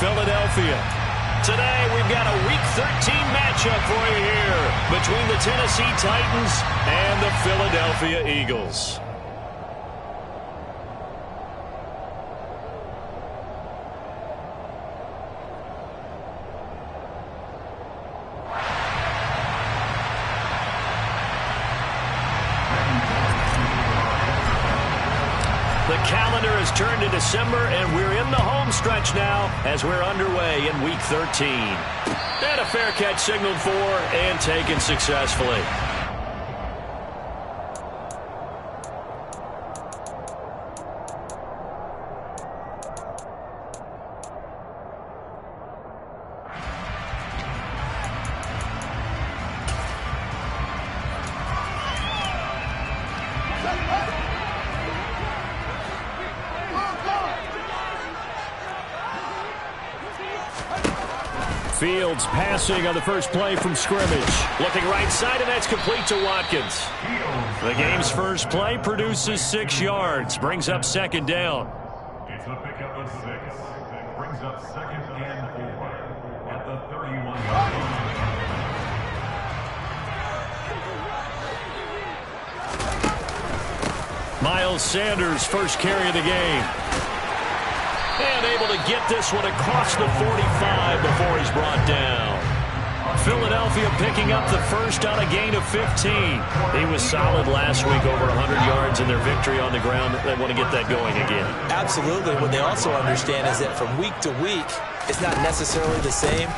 Philadelphia. Today, we've got a Week 13 matchup for you here between the Tennessee Titans and the Philadelphia Eagles. The calendar has turned to December, and we're in the home stretch now as we're underway in Week 13. And a fair catch signaled for and taken successfully. Fields passing on the first play from scrimmage. Looking right side, and that's complete to Watkins. The game's first play produces 6 yards. Brings up second down. It's a pickup of 6. Brings up second and 4 at the 31-yard line. Miles Sanders, first carry of the game. And able to get this one across the 45 before he's brought down. Philadelphia picking up the first on a gain of 15. He was solid last week, over 100 yards in their victory on the ground. They want to get that going again. Absolutely. What they also understand is that from week to week, it's not necessarily the same,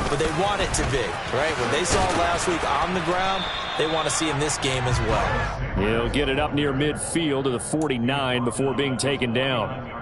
but they want it to be, right? What they saw last week on the ground, they want to see in this game as well. He'll get it up near midfield to the 49 before being taken down.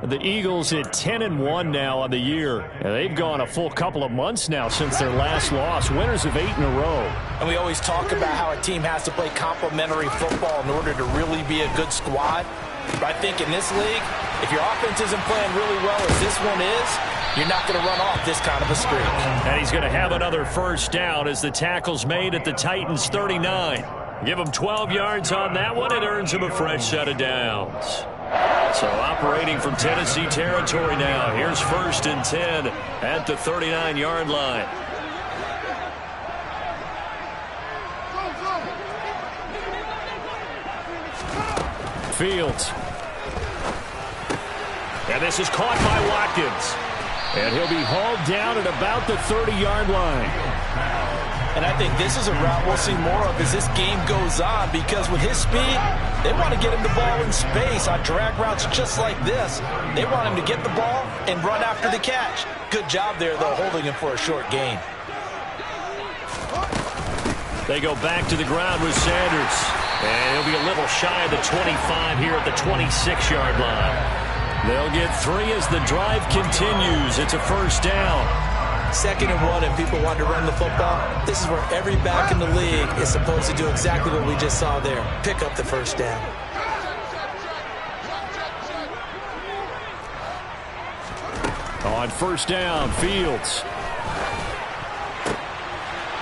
The Eagles at 10-1 now on the year. And they've gone a full couple of months now since their last loss. Winners of 8 in a row. And we always talk about how a team has to play complementary football in order to really be a good squad. But I think in this league, if your offense isn't playing really well as this one is, you're not going to run off this kind of a streak. And he's going to have another first down as the tackle's made at the Titans' 39. Give him 12 yards on that one. It earns him a fresh set of downs. So operating from Tennessee territory now. Here's 1st and 10 at the 39-yard line. Fields. And this is caught by Watkins. And he'll be hauled down at about the 30-yard line. And I think this is a route we'll see more of as this game goes on, because with his speed, they want to get him the ball in space on drag routes just like this. They want him to get the ball and run after the catch. Good job there, though, holding him for a short gain. They go back to the ground with Sanders. And he'll be a little shy of the 25 here at the 26-yard line. They'll get 3 as the drive continues. It's a first down. 2nd and 1, and people want to run the football. This is where every back in the league is supposed to do exactly what we just saw there. Pick up the first down. On first down, Fields.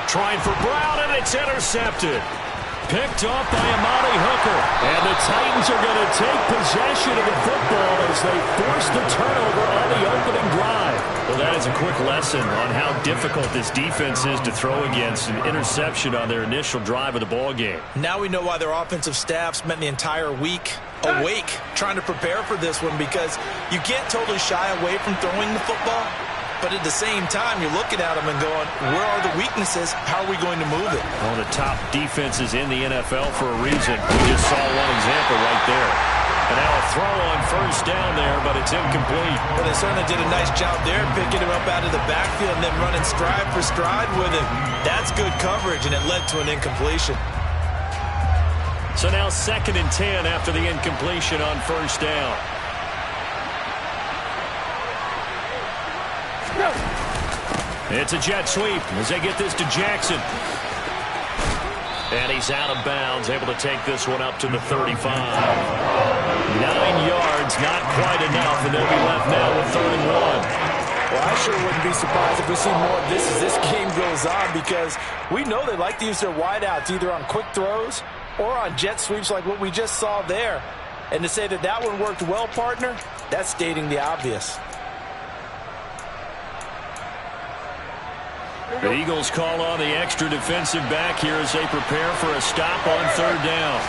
Trying for Brown, and it's intercepted. Picked off by Amani Hooker. And the Titans are going to take possession of the football as they force the turnover on the opening drive. Well, that is a quick lesson on how difficult this defense is to throw against. An interception on their initial drive of the ball game. Now we know why their offensive staff spent the entire week awake trying to prepare for this one, because you can't totally shy away from throwing the football. But at the same time, you're looking at them and going, where are the weaknesses? How are we going to move it? One of the top defenses in the NFL for a reason. We just saw one example right there. And now a throw on first down there, but it's incomplete. Well, they certainly did a nice job there, picking him up out of the backfield and then running stride for stride with him. That's good coverage, and it led to an incompletion. So now 2nd and 10 after the incompletion on first down. It's a jet sweep as they get this to Jackson. And he's out of bounds, able to take this one up to the 35. 9 yards, not quite enough, and they'll be left now with 3rd and 1. Well, I sure wouldn't be surprised if we see more of this as this game goes on, because we know they like to use their wideouts either on quick throws or on jet sweeps like what we just saw there. And to say that that one worked well, partner, that's stating the obvious. The Eagles call on the extra defensive back here as they prepare for a stop on third down.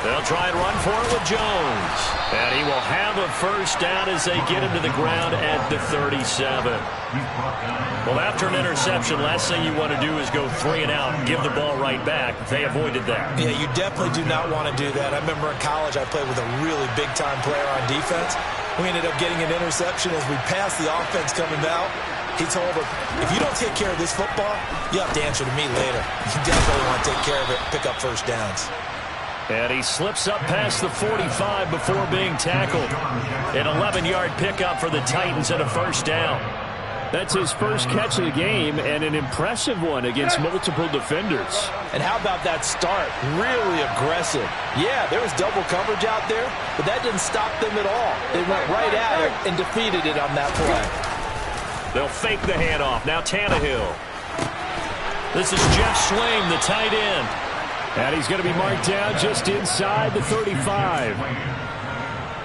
They'll try and run for it with Jones. And he will have a first down as they get him to the ground at the 37. Well, after an interception, last thing you want to do is go 3 and out and give the ball right back. They avoided that. Yeah, you definitely do not want to do that. I remember in college I played with a really big-time player on defense. We ended up getting an interception as we passed the offense coming out. He told him, if you don't take care of this football, you have to answer to me later. You definitely want to take care of it, pick up first downs. And he slips up past the 45 before being tackled. An 11-yard pickup for the Titans and a first down. That's his first catch of the game and an impressive one against multiple defenders. And how about that start? Really aggressive. Yeah, there was double coverage out there, but that didn't stop them at all. They went right at it and defeated it on that play. They'll fake the handoff. Now Tannehill. This is Jeff Sling, the tight end. And he's going to be marked down just inside the 35.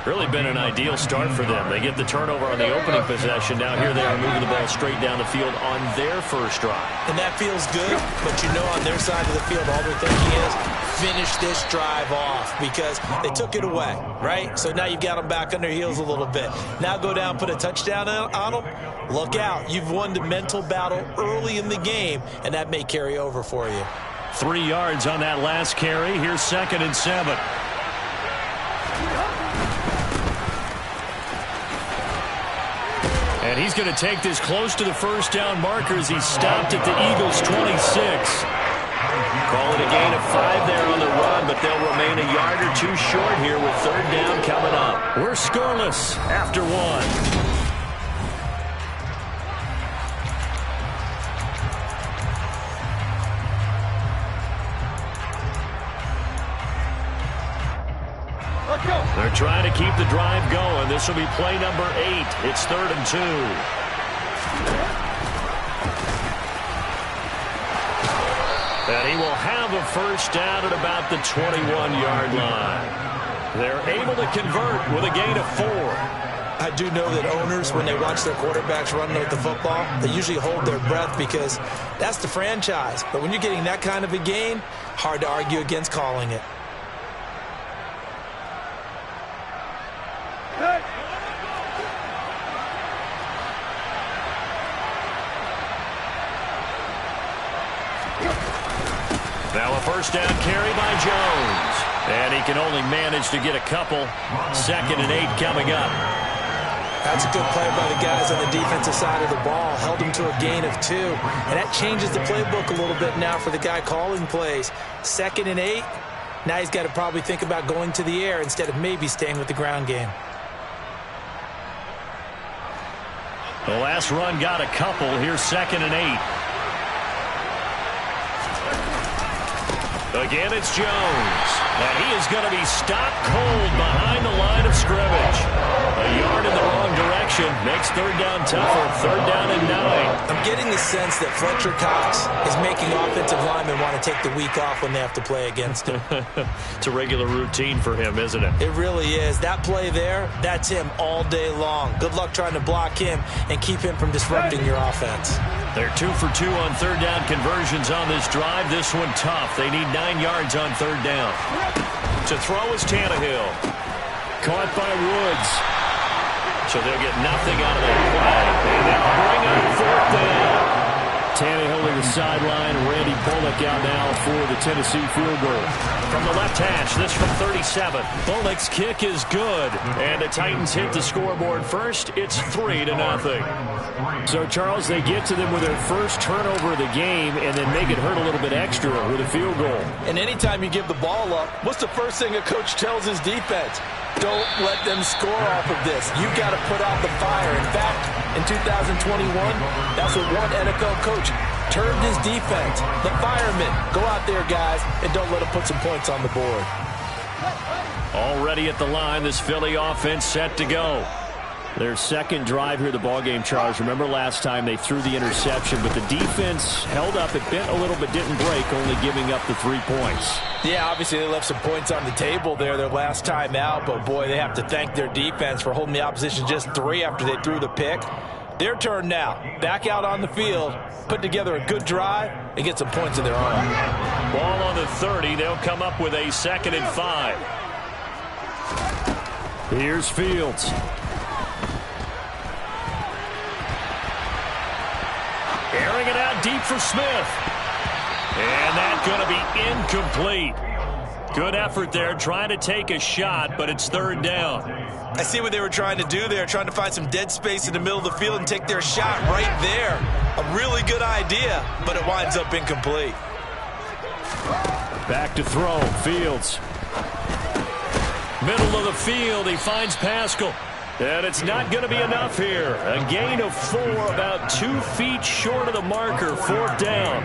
Really been an ideal start for them. They get the turnover on the opening possession. Now here they are moving the ball straight down the field on their first drive. And that feels good, but you know on their side of the field all they're thinking is finish this drive off because they took it away, right? So now you've got them back on their heels a little bit. Now go down, put a touchdown on them. Look out. You've won the mental battle early in the game, and that may carry over for you. 3 yards on that last carry. Here's 2nd and 7. And he's going to take this close to the first down marker as he's stopped at the Eagles' 26. Call it a gain of 5 there on the run, but they'll remain a yard or two short here with third down coming up. We're scoreless after 1. They're trying to keep the drive going. This will be play number 8. It's 3rd and 2. And he will have a first down at about the 21-yard line. They're able to convert with a gain of 4. I do know that owners, when they watch their quarterbacks run with the football, they usually hold their breath because that's the franchise. But when you're getting that kind of a gain, hard to argue against calling it. Now a first down carry by Jones. And he can only manage to get a couple. 2nd and 8 coming up. That's a good play by the guys on the defensive side of the ball. Held him to a gain of 2. And that changes the playbook a little bit now for the guy calling plays. 2nd and 8. Now he's got to probably think about going to the air instead of maybe staying with the ground game. The last run got a couple. Here's 2nd and 8. Again, it's Jones. And he is going to be stopped cold behind the line of scrimmage. A yard in the wrong direction makes third down tougher. 3rd down and 9. I'm getting the sense that Fletcher Cox is making offensive linemen want to take the week off when they have to play against him. It's a regular routine for him, isn't it? It really is. That play there, that's him all day long. Good luck trying to block him and keep him from disrupting your offense. They're 2 for 2 on third down conversions on this drive. This one tough. They need 9 yards on third down. To throw is Tannehill. Caught by Woods. So they'll get nothing out of that play. And they'll bring up 4th down. Tannehill to the sideline. Randy Bullock out now for the Tennessee field goal. From the left hash, this from 37. Bullock's kick is good. And the Titans hit the scoreboard first. It's 3-0. So, Charles, they get to them with their first turnover of the game and then make it hurt a little bit extra with a field goal. And anytime you give the ball up, what's the first thing a coach tells his defense? Don't let them score off of this. You've got to put out the fire. In fact, in 2021, that's what one NFL coach termed his defense. The firemen. Go out there, guys, and don't let them put some points on the board. Already at the line, this Philly offense set to go. Their second drive here, the ballgame, Charles. Remember last time they threw the interception, but the defense held up. It bent a little but didn't break, only giving up the 3 points. Yeah, obviously they left some points on the table there their last time out, but boy, they have to thank their defense for holding the opposition just 3 after they threw the pick. Their turn now. Back out on the field, put together a good drive, and get some points of their own. Ball on the 30. They'll come up with a 2nd and 5. Here's Fields. Airing it out deep for Smith. And that's going to be incomplete. Good effort there, trying to take a shot, but it's 3rd down. I see what they were trying to do there, trying to find some dead space in the middle of the field and take their shot right there. A really good idea, but it winds up incomplete. Back to throw, Fields. Middle of the field, he finds Pascal. And it's not going to be enough here. A gain of 4, about 2 feet short of the marker, 4th down.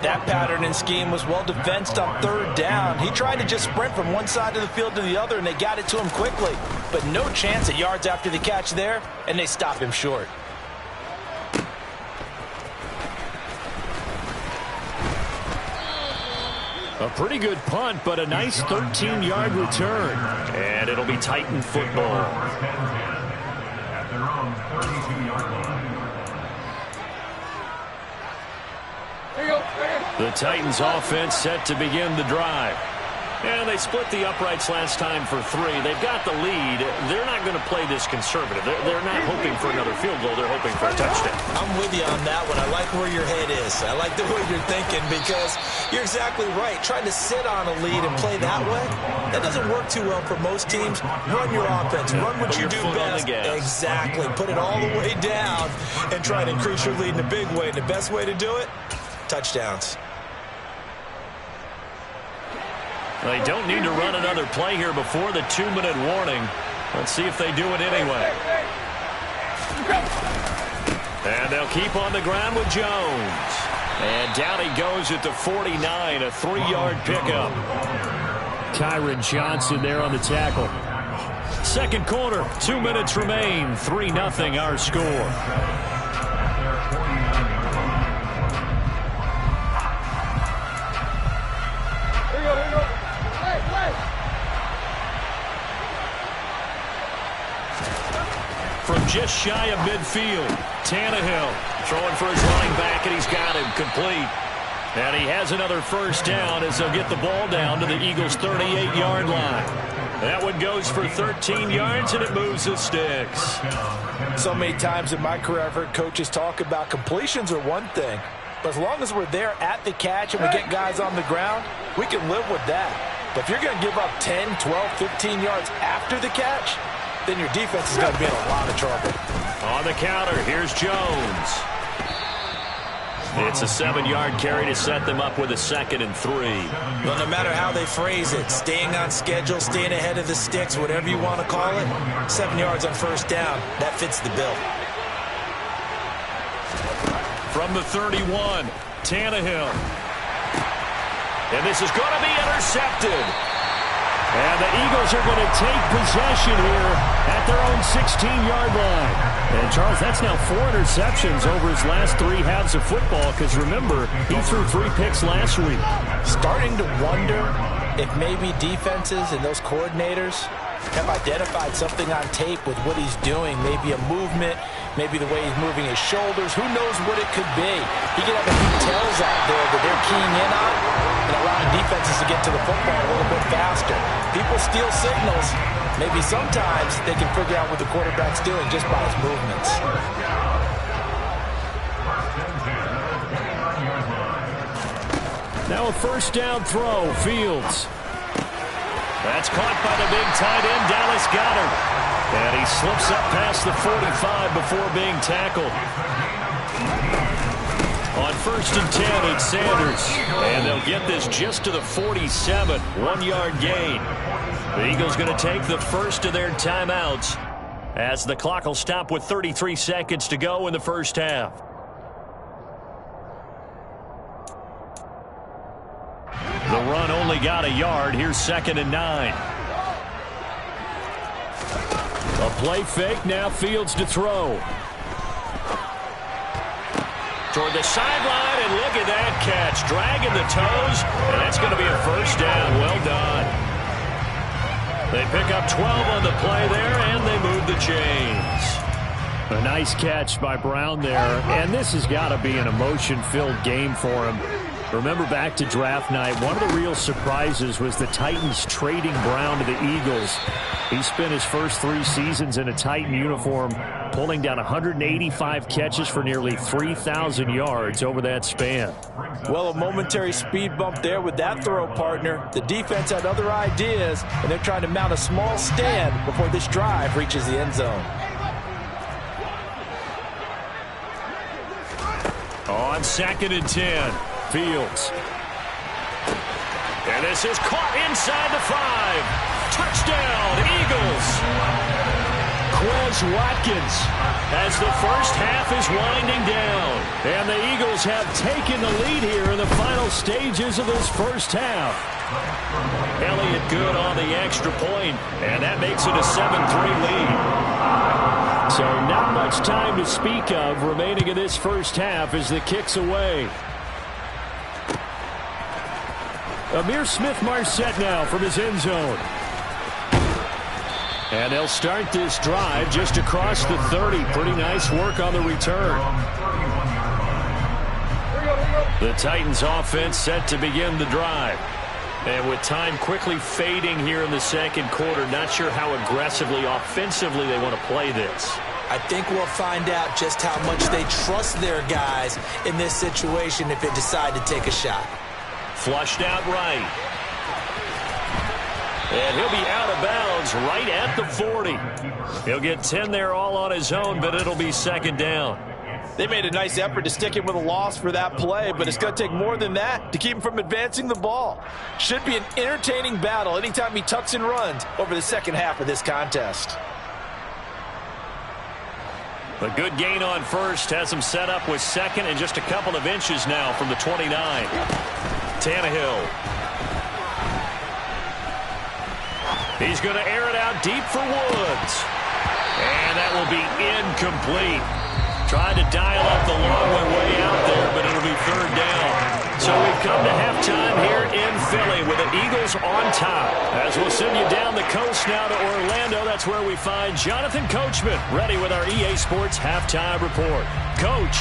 That pattern and scheme was well defensed on 3rd down. He tried to just sprint from one side of the field to the other, and they got it to him quickly. But no chance at yards after the catch there, and they stop him short. A pretty good punt, but a nice 13-yard return. And it'll be Titan football. At their own 32-yard line. The Titans offense set to begin the drive. And they split the uprights last time for 3. They've got the lead. They're not going to play this conservative. They're not hoping for another field goal. They're hoping for a touchdown. I'm with you on that one. I like where your head is. I like the way you're thinking because you're exactly right. Trying to sit on a lead and play that way, that doesn't work too well for most teams. Run your offense. Run what you do best. Exactly. Put it all the way down and try to increase your lead in a big way. And the best way to do it, touchdowns. They don't need to run another play here before the 2-minute warning. Let's see if they do it anyway. And they'll keep on the ground with Jones. And down he goes at the 49, a 3-yard pickup. Tyron Johnson there on the tackle. 2nd quarter, 2 minutes remain, 3-0 our score. From just shy of midfield, Tannehill throwing for his running back, and he's got him complete. And he has another 1st down as they'll get the ball down to the Eagles' 38-yard line. That one goes for 13 yards, and it moves the sticks. So many times in my career, I've heard coaches talk about completions are one thing. But as long as we're there at the catch and we get guys on the ground, we can live with that. But if you're going to give up 10, 12, 15 yards after the catch, then your defense is going to be in a lot of trouble. On the counter, here's Jones. It's a 7-yard carry to set them up with a 2nd and 3. Well, no matter how they phrase it, staying on schedule, staying ahead of the sticks, whatever you want to call it, 7 yards on 1st down, that fits the bill. From the 31, Tannehill. And this is going to be intercepted. And the Eagles are going to take possession here at their own 16-yard line. And, Charles, that's now 4 interceptions over his last 3 halves of football because, remember, he threw 3 picks last week. Starting to wonder if maybe defenses and those coordinators have identified something on tape with what he's doing, maybe a movement, maybe the way he's moving his shoulders. Who knows what it could be? He could have a few tells out there that they're keying in on and allowing defenses to get to the football a little bit faster. People steal signals. Maybe sometimes they can figure out what the quarterback's doing just by his movements. Now a 1st down throw, Fields. That's caught by the big tight end, Dallas Goedert. And he slips up past the 45 before being tackled. On 1st and 10, it's Sanders. And they'll get this just to the 47, 1-yard gain. The Eagles going to take the first of their timeouts as the clock will stop with 33 seconds to go in the 1st half. The run only got a yard. Here's 2nd and 9. A play fake. Now Fields to throw. Toward the sideline, and look at that catch. Dragging the toes, and that's going to be a 1st down. Well done. They pick up 12 on the play there, and they move the chains. A nice catch by Brown there, and this has got to be an emotion-filled game for him. Remember back to draft night, one of the real surprises was the Titans trading Brown to the Eagles. He spent his first 3 seasons in a Titan uniform, pulling down 185 catches for nearly 3,000 yards over that span. Well, a momentary speed bump there with that throw, partner. The defense had other ideas, and they're trying to mount a small stand before this drive reaches the end zone. On 2nd and 10, Fields. And this is caught inside the 5. Touchdown, Eagles. Quez Watkins as the first half is winding down. And the Eagles have taken the lead here in the final stages of this first half. Elliott good on the extra point, and that makes it a 7-3 lead. So not much time to speak of remaining in this first half as the kick's away. Ihmir Smith-Marsette now from his end zone. And they'll start this drive just across the 30. Pretty nice work on the return. The Titans offense set to begin the drive. And with time quickly fading here in the second quarter, not sure how aggressively, offensively they want to play this. I think we'll find out just how much they trust their guys in this situation if they decide to take a shot. Flushed out right. And he'll be out of bounds right at the 40. He'll get 10 there all on his own, but it'll be second down. They made a nice effort to stick him with a loss for that play, but it's going to take more than that to keep him from advancing the ball. Should be an entertaining battle anytime he tucks and runs over the second half of this contest. A good gain on first has him set up with second and just a couple of inches now from the 29. Tannehill. He's going to air it out deep for Woods. And that will be incomplete. Tried to dial up the long way out there, but it'll be third down. So we've come to halftime here in Philly with the Eagles on top. As we'll send you down the coast now to Orlando, that's where we find Jonathan Coachman ready with our EA Sports Halftime Report. Coach,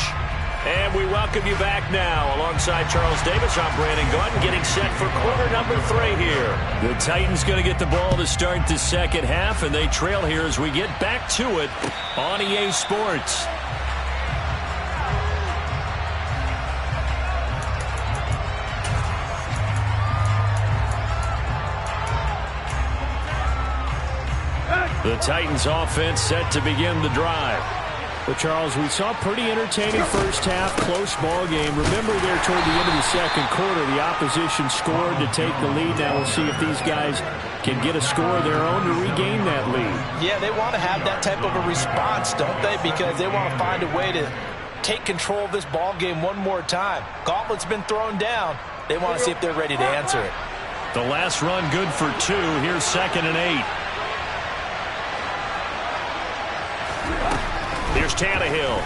and we welcome you back now. Alongside Charles Davis, I'm Brandon Gaudin, getting set for quarter number 3 here. The Titans going to get the ball to start the second half, and they trail here as we get back to it on EA Sports. The Titans offense set to begin the drive. Well, Charles, we saw a pretty entertaining first half, close ball game. Remember there toward the end of the second quarter, the opposition scored to take the lead. Now we'll see if these guys can get a score of their own to regain that lead. Yeah, they want to have that type of a response, don't they? Because they want to find a way to take control of this ball game one more time. Gauntlet's been thrown down. They want to see if they're ready to answer it. The last run good for 2. Here's 2nd and 8. Here's Tannehill.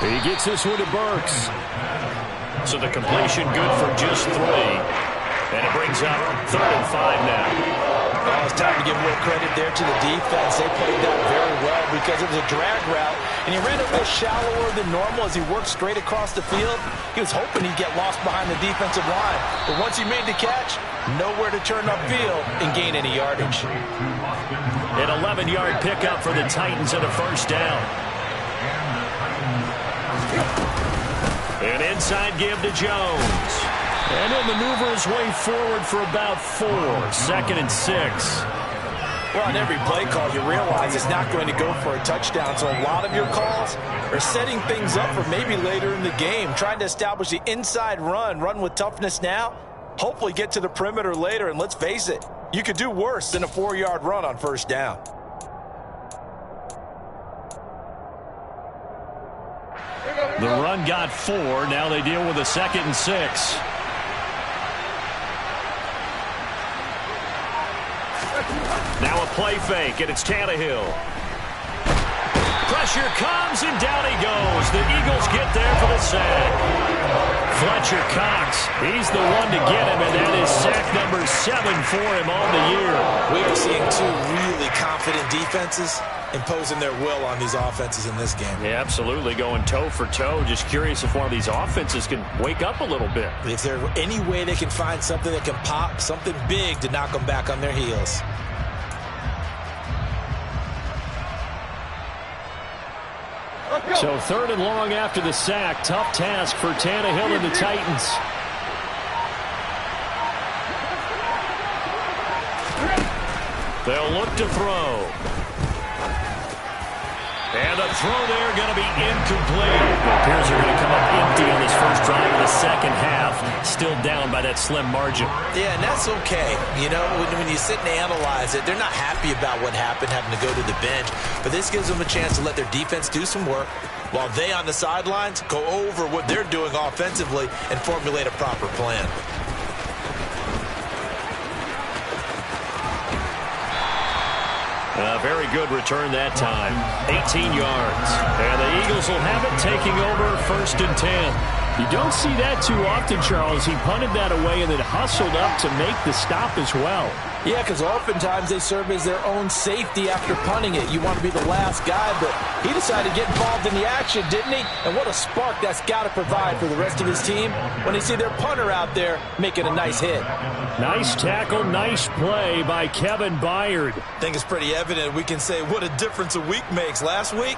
He gets this one to Burks. So the completion good for just 3. And it brings up 3rd and 5 now. Well, it's time to give a little credit there to the defense. They played that very well because it was a drag route. And he ran a little shallower than normal as he worked straight across the field. He was hoping he'd get lost behind the defensive line. But once he made the catch, nowhere to turn upfield and gain any yardage. An 11-yard pickup for the Titans and a first down. An inside give to Jones. And he'll maneuver his way forward for about 4. 2nd and 6. Well, on every play call, you realize it's not going to go for a touchdown. So a lot of your calls are setting things up for maybe later in the game, trying to establish the inside run with toughness now, hopefully get to the perimeter later. And let's face it, you could do worse than a 4-yard run on first down. The run got 4. Now they deal with a 2nd and 6. Now a play fake, and it's Tannehill. Pressure comes, and down he goes. The Eagles get there for the sack. Fletcher Cox, he's the one to get him, and that is sack number 7 for him on the year. We are seeing 2 really confident defenses imposing their will on these offenses in this game. Yeah, absolutely, going toe for toe. Just curious if one of these offenses can wake up a little bit. If there's any way they can find something that can pop, something big to knock them back on their heels. So 3rd and long after the sack. Tough task for Tannehill and the Titans. They'll look to throw. And the throw there going to be incomplete. It appears they're going to come up empty on this first drive of the second half. Still down by that slim margin. Yeah, and that's okay. You know, when you sit and analyze it, they're not happy about what happened, having to go to the bench. But this gives them a chance to let their defense do some work while they on the sidelines go over what they're doing offensively and formulate a proper plan. A very good return that time. 18 yards. And the Eagles will have it, taking over 1st and 10. You don't see that too often, Charles. He punted that away and then hustled up to make the stop as well. Yeah, because oftentimes they serve as their own safety after punting it. You want to be the last guy, but he decided to get involved in the action, didn't he? And what a spark that's got to provide for the rest of his team when they see their punter out there making a nice hit. Nice tackle, nice play by Kevin Byard. I think it's pretty evident we can say what a difference a week makes. Last week,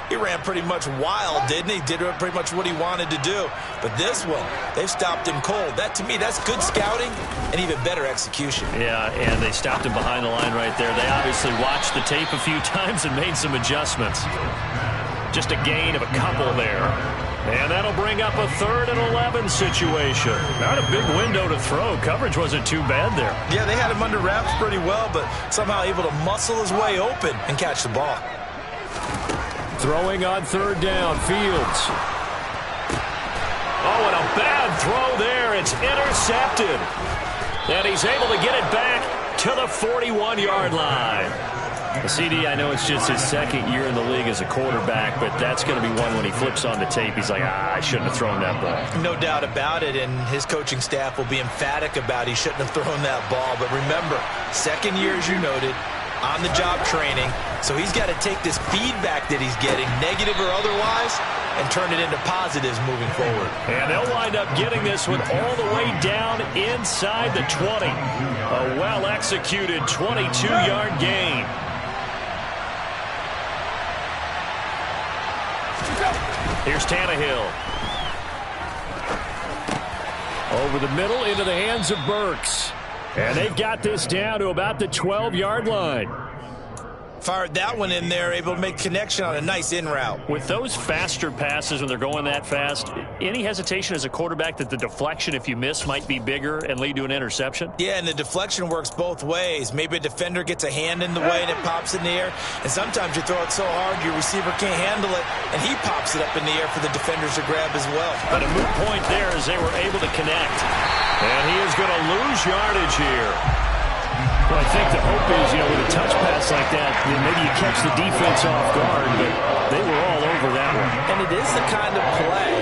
he ran pretty much wild, didn't he? Did pretty much what he wanted to do. But this one, they've stopped him cold. That, to me, that's good scouting and even better execution. Yeah, and they stopped him behind the line right there. They obviously watched the tape a few times and made some adjustments. Just a gain of a couple there. And that'll bring up a 3rd and 11 situation. Not a big window to throw. Coverage wasn't too bad there. Yeah, they had him under wraps pretty well, but somehow able to muscle his way open and catch the ball. Throwing on 3rd down, Fields. Oh, and a bad throw there. It's intercepted. And he's able to get it back to the 41-yard line. The CD, I know it's just his 2nd year in the league as a quarterback, but that's going to be one when he flips on the tape. He's like, I shouldn't have thrown that ball. No doubt about it, and his coaching staff will be emphatic about he shouldn't have thrown that ball. But remember, 2nd year, as you noted, on-the-job training. So he's got to take this feedback that he's getting, negative or otherwise, and turn it into positives moving forward. And they'll wind up getting this one all the way down inside the 20. A well-executed 22-yard gain. Here's Tannehill. Over the middle into the hands of Burks. And they've got this down to about the 12-yard line. Fired that one in there, able to make connection on a nice in route. With those faster passes when they're going that fast, any hesitation as a quarterback that the deflection, if you miss, might be bigger and lead to an interception? Yeah, and the deflection works both ways. Maybe a defender gets a hand in the way and it pops in the air. And sometimes you throw it so hard your receiver can't handle it, and he pops it up in the air for the defenders to grab as well. But a moot point there as they were able to connect. And he is going to lose yardage here. Well, I think the hope is, with a touch pass like that, maybe you catch the defense off guard, but they were all over that one. And it is the kind of play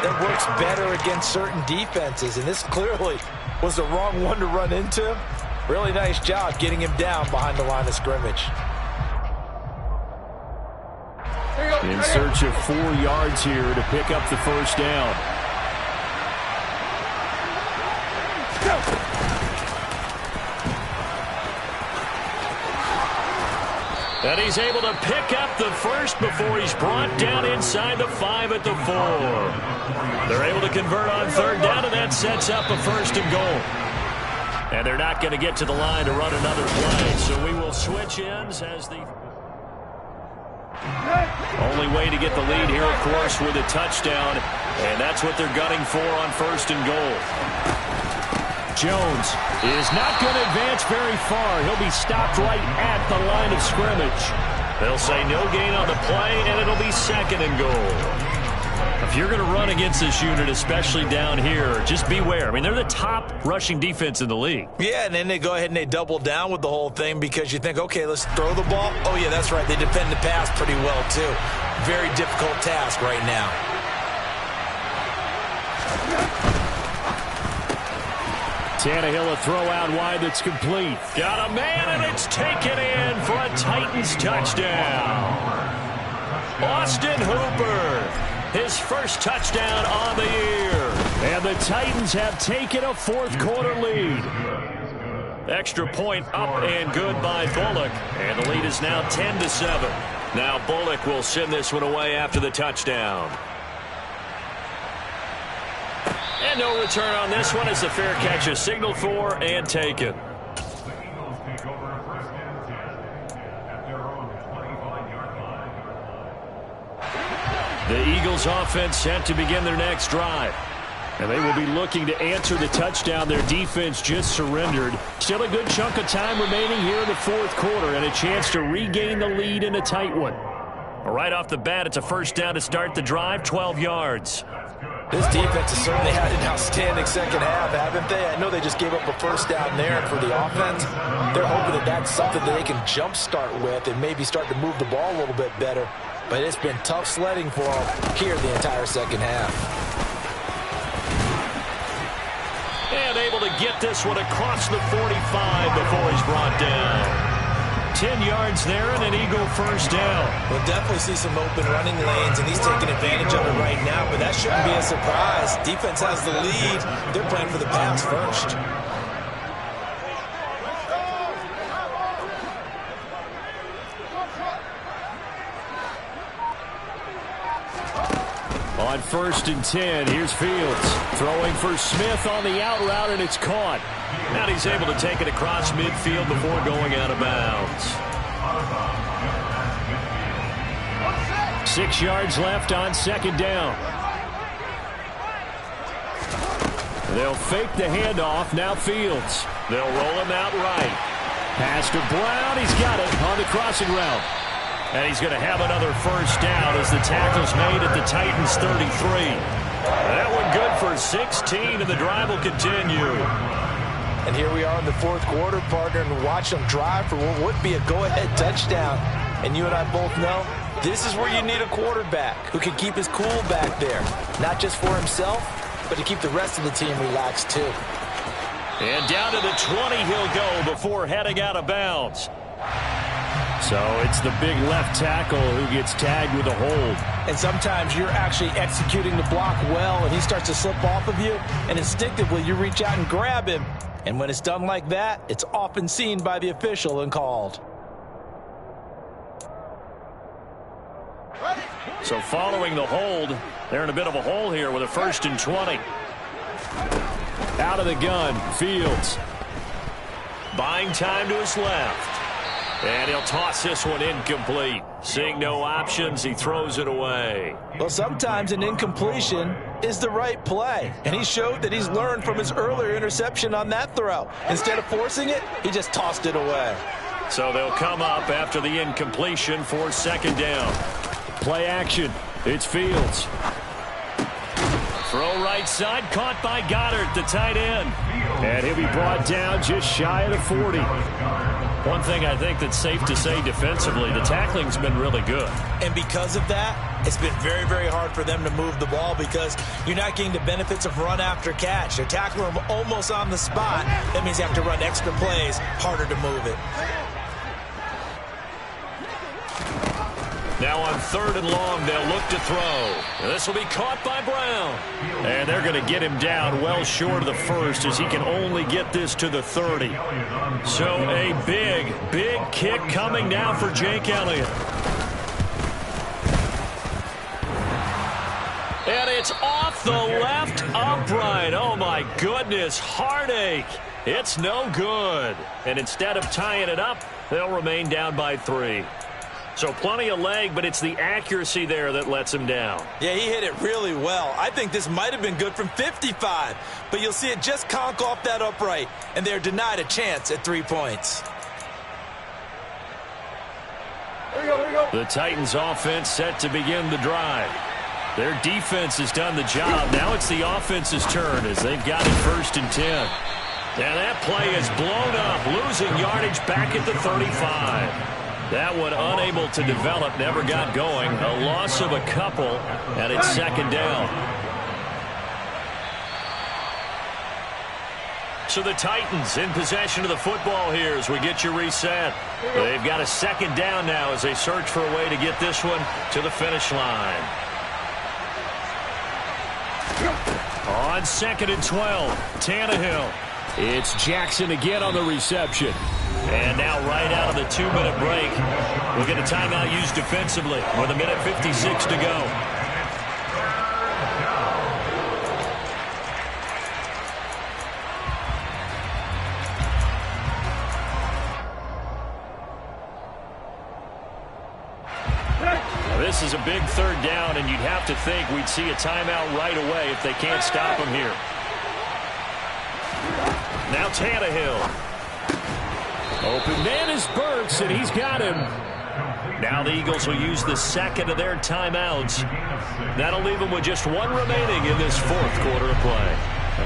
that works better against certain defenses, and this clearly was the wrong one to run into. Really nice job getting him down behind the line of scrimmage. In search of 4 yards here to pick up the first down. And he's able to pick up the first before he's brought down inside the 5 at the 4. They're able to convert on 3rd down, and that sets up a 1st and goal. And they're not going to get to the line to run another play, so we will switch ends as the only way to get the lead here, of course, with a touchdown, and that's what they're gunning for on 1st and goal. Jones is not going to advance very far. He'll be stopped right at the line of scrimmage. They'll say no gain on the play, and it'll be 2nd and goal. If you're going to run against this unit, especially down here, just beware. I mean, they're the top rushing defense in the league. Yeah, and then they go ahead and they double down with the whole thing because you think, okay, let's throw the ball. Oh, yeah, that's right. They defend the pass pretty well, too. Very difficult task right now. Tannehill, a throw out wide that's complete. Got a man, and it's taken in for a Titans touchdown. Austin Hooper, his first touchdown on the year. And the Titans have taken a fourth-quarter lead. Extra point up and good by Bullock. And the lead is now 10-7. Now Bullock will send this one away after the touchdown. And no return on this one as the fair catch is signaled for and taken. The Eagles take over first and 10 at their own 25-yard line. The Eagles offense set to begin their next drive. And they will be looking to answer the touchdown their defense just surrendered. Still a good chunk of time remaining here in the fourth quarter and a chance to regain the lead in a tight one. Right off the bat, it's a first down to start the drive, 12 yards. This defense has certainly had an outstanding second half, haven't they? I know they just gave up a first down there for the offense. They're hoping that that's something that they can jumpstart with and maybe start to move the ball a little bit better. But it's been tough sledding for them here the entire second half. And able to get this one across the 45 before he's brought down. 10 yards there and an Eagle first down. We'll definitely see some open running lanes, and he's taking advantage of it right now, but that shouldn't be a surprise. Defense has the lead. They're playing for the pass first. On first and 10, here's Fields. Throwing for Smith on the out route, and it's caught. Now he's able to take it across midfield before going out of bounds. 6 yards left on second down. They'll fake the handoff. Now Fields. They'll roll him out right. Pass to Brown. He's got it on the crossing route. And he's going to have another first down as the tackle's made at the Titans' 33. That one good for 16, and the drive will continue. And here we are in the fourth quarter, partner, and watch them drive for what would be a go-ahead touchdown. And you and I both know this is where you need a quarterback who can keep his cool back there. Not just for himself, but to keep the rest of the team relaxed, too. And down to the 20 he'll go before heading out of bounds. So it's the big left tackle who gets tagged with a hold. And sometimes you're actually executing the block well, and he starts to slip off of you, and instinctively you reach out and grab him. And when it's done like that, it's often seen by the official and called. So following the hold, they're in a bit of a hole here with a first and 20. Out of the gun, Fields. Buying time to his left. And he'll toss this one incomplete. Seeing no options, he throws it away. Well, sometimes an incompletion is the right play. And he showed that he's learned from his earlier interception on that throw. Instead of forcing it, he just tossed it away. So they'll come up after the incompletion for second down. Play action. It's Fields. Throw right side, caught by Goddard, the tight end. And he'll be brought down just shy of the 40. One thing I think that's safe to say defensively, the tackling's been really good. And because of that, it's been very, very hard for them to move the ball because you're not getting the benefits of run after catch. They're tackling them almost on the spot. That means you have to run extra plays, harder to move it. Now on third and long, they'll look to throw. This will be caught by Brown. And they're going to get him down well short of the first as he can only get this to the 30. So a big, big kick coming now for Jake Elliott. And it's off the left upright. Oh, my goodness. Heartache. It's no good. And instead of tying it up, they'll remain down by 3. So plenty of leg, but it's the accuracy there that lets him down. Yeah, he hit it really well. I think this might have been good from 55, but you'll see it just conk off that upright, and they're denied a chance at 3 points. Here we go. The Titans offense set to begin the drive. Their defense has done the job. Now it's the offense's turn as they've got it first and 10. And that play is blown up, losing yardage back at the 35. That one unable to develop, never got going. A loss of a couple, and it's second down. So the Titans in possession of the football here as we get you reset. They've got a second down now as they search for a way to get this one to the finish line. On 2nd and 12, Tannehill. It's Jackson again on the reception. And now right out of the 2-minute break, we'll get a timeout used defensively with 1:56 to go. This is a big 3rd down, and you'd have to think we'd see a timeout right away if they can't stop him here. Now Tannehill. Open man is Burks, and he's got him. Now the Eagles will use the 2nd of their timeouts. That'll leave them with just 1 remaining in this 4th quarter of play.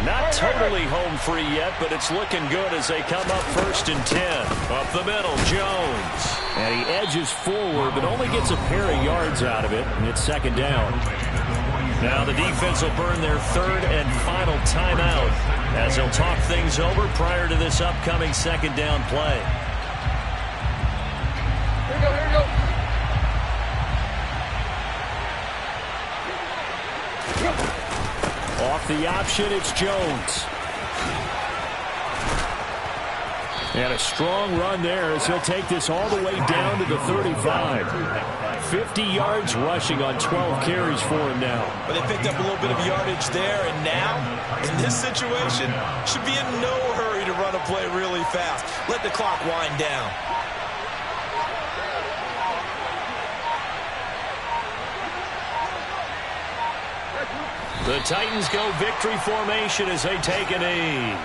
Not totally home free yet, but it's looking good as they come up 1st and 10. Up the middle, Jones. And he edges forward, but only gets a pair of yards out of it, and it's 2nd down. Now the defense will burn their 3rd and final timeout as they'll talk things over prior to this upcoming 2nd down play. Here we go, here we go. Off the option, it's Jones. And a strong run there as he'll take this all the way down to the 35. 50 yards rushing on 12 carries for him now. But they picked up a little bit of yardage there, and now, in this situation, should be in no hurry to run a play really fast. Let the clock wind down. The Titans go victory formation as they take a knee.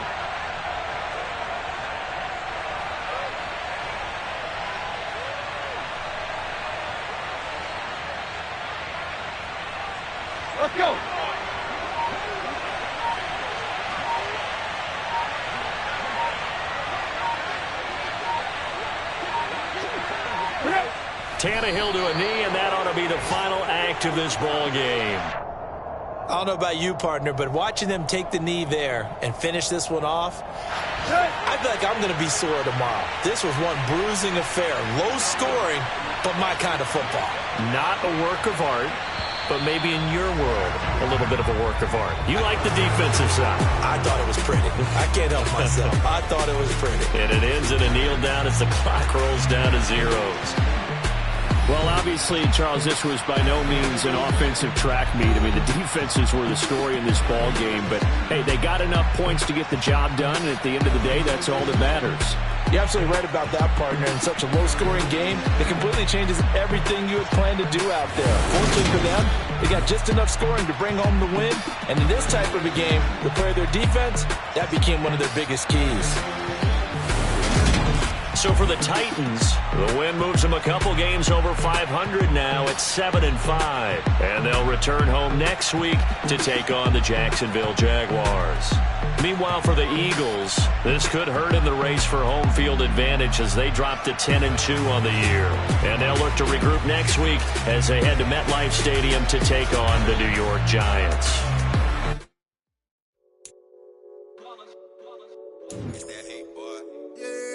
Let's go. Tannehill to a knee, and that ought to be the final act of this ball game. I don't know about you, partner, but watching them take the knee there and finish this one off, I feel like I'm going to be sore tomorrow. This was one bruising affair. Low scoring, but my kind of football. Not a work of art, but maybe in your world, a little bit of a work of art. You like the defensive side. I thought it was pretty. I can't help myself. I thought it was pretty. And it ends in a kneel down as the clock rolls down to zeros. Well, obviously, Charles, this was by no means an offensive track meet. I mean, the defenses were the story in this ball game. But, hey, they got enough points to get the job done, and at the end of the day, that's all that matters. You're absolutely right about that, partner. In such a low-scoring game, it completely changes everything you had planned to do out there. Fortunately for them, they got just enough scoring to bring home the win. And in this type of a game, the play of their defense, that became one of their biggest keys. So for the Titans, the win moves them a couple games over 500 now at 7-5. And they'll return home next week to take on the Jacksonville Jaguars. Meanwhile, for the Eagles, this could hurt in the race for home field advantage as they drop to 10-2 on the year. And they'll look to regroup next week as they head to MetLife Stadium to take on the New York Giants.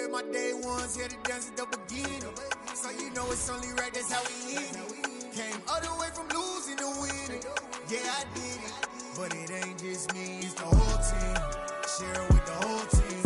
My day ones here to dance at the beginning. So you know it's only right, that's how we end it. Came all the way from losing to winning. Yeah, I did it. But it ain't just me, it's the whole team. Share it with the whole team.